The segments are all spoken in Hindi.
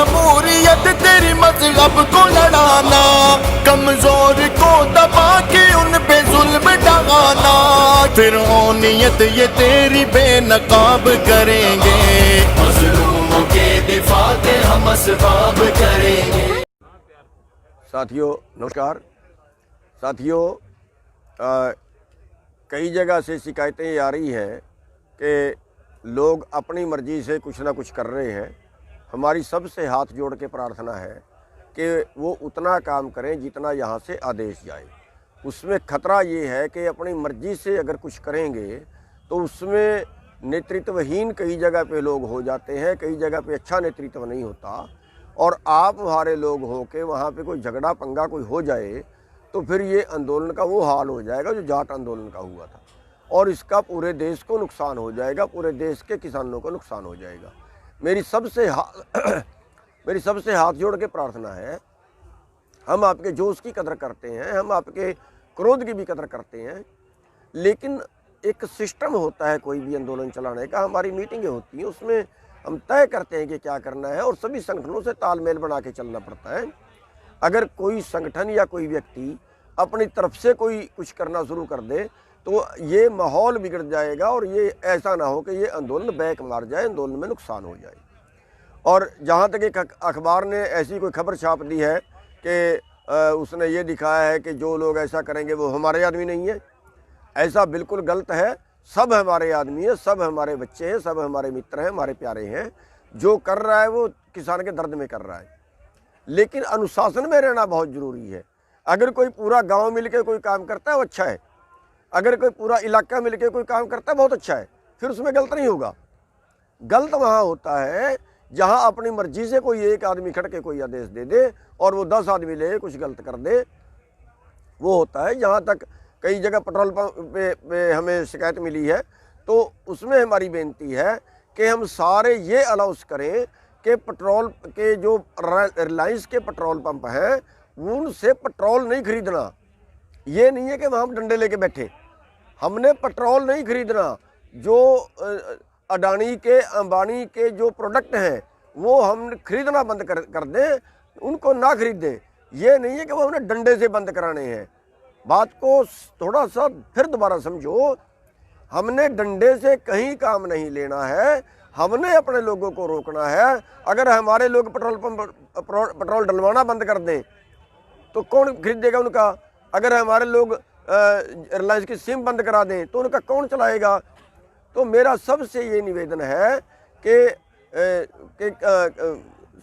जमहूरियत तेरी मजहब को लड़ाना, कमजोर को दबा के उन पे जुल्म ढाना, फिरौनियत ये तेरी बेनकाब करेंगे, मजलूमों के दिफा के हम असबाब करेंगे। साथियों नमस्कार। साथियों कई जगह से शिकायतें आ रही हैं कि लोग अपनी मर्जी से कुछ ना कुछ कर रहे हैं। हमारी सबसे हाथ जोड़ के प्रार्थना है कि वो उतना काम करें जितना यहाँ से आदेश जाए। उसमें ख़तरा ये है कि अपनी मर्जी से अगर कुछ करेंगे तो उसमें नेतृत्वहीन कई जगह पे लोग हो जाते हैं, कई जगह पे अच्छा नेतृत्व नहीं होता, और आप हमारे लोग हो के वहाँ पे कोई झगड़ा पंगा कोई हो जाए तो फिर ये आंदोलन का वो हाल हो जाएगा जो जाट आंदोलन का हुआ था, और इसका पूरे देश को नुकसान हो जाएगा, पूरे देश के किसानों को नुकसान हो जाएगा। मेरी सबसे हाथ जोड़ के प्रार्थना है, हम आपके जोश की कदर करते हैं, हम आपके क्रोध की भी कदर करते हैं, लेकिन एक सिस्टम होता है कोई भी आंदोलन चलाने का। हमारी मीटिंगें होती हैं, उसमें हम तय करते हैं कि क्या करना है, और सभी संगठनों से तालमेल बना के चलना पड़ता है। अगर कोई संगठन या कोई व्यक्ति अपनी तरफ से कोई कुछ करना शुरू कर दे तो ये माहौल बिगड़ जाएगा, और ये ऐसा ना हो कि ये आंदोलन बैक मार जाए, आंदोलन में नुकसान हो जाए। और जहाँ तक एक अखबार ने ऐसी कोई खबर छाप दी है कि उसने ये दिखाया है कि जो लोग ऐसा करेंगे वो हमारे आदमी नहीं है, ऐसा बिल्कुल गलत है। सब हमारे आदमी हैं, सब हमारे बच्चे हैं, सब हमारे मित्र हैं, हमारे प्यारे हैं। जो कर रहा है वो किसान के दर्द में कर रहा है, लेकिन अनुशासन में रहना बहुत ज़रूरी है। अगर कोई पूरा गांव मिलके कोई काम करता है वो अच्छा है, अगर कोई पूरा इलाका मिलके कोई काम करता है बहुत अच्छा है, फिर उसमें गलत नहीं होगा। गलत वहाँ होता है जहाँ अपनी मर्जी से कोई एक आदमी खड़ के कोई आदेश दे दे और वो 10 आदमी ले कुछ गलत कर दे, वो होता है। जहाँ तक कई जगह पेट्रोल पंप पे हमें शिकायत मिली है, तो उसमें हमारी बेनती है कि हम सारे ये अलाउंस करें कि पेट्रोल के जो रिलायंस के पेट्रोल पंप हैं उनसे पेट्रोल नहीं खरीदना। ये नहीं है कि वहाँ हम डंडे लेके बैठे, हमने पेट्रोल नहीं खरीदना। जो अडानी के अंबानी के जो प्रोडक्ट हैं वो हम खरीदना बंद कर दें, उनको ना खरीदें। ये नहीं है कि वो हमने डंडे से बंद कराने हैं। बात को थोड़ा सा फिर दोबारा समझो, हमने डंडे से कहीं काम नहीं लेना है, हमने अपने लोगों को रोकना है। अगर हमारे लोग पेट्रोल डलवाना बंद कर दें तो कौन खरीदेगा उनका? अगर हमारे लोग रिलायंस की सिम बंद करा दें तो उनका कौन चलाएगा? तो मेरा सबसे ये निवेदन है कि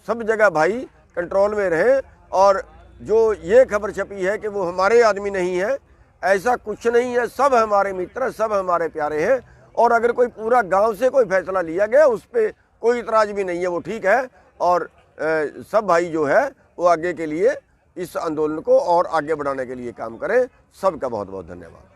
सब जगह भाई कंट्रोल में रहें, और जो ये खबर छपी है कि वो हमारे आदमी नहीं है, ऐसा कुछ नहीं है। सब हमारे मित्र, सब हमारे प्यारे हैं, और अगर कोई पूरा गांव से कोई फैसला लिया गया उस पर कोई इतराज भी नहीं है, वो ठीक है। और सब भाई जो है वो आगे के लिए इस आंदोलन को और आगे बढ़ाने के लिए काम करें। सबका बहुत बहुत धन्यवाद।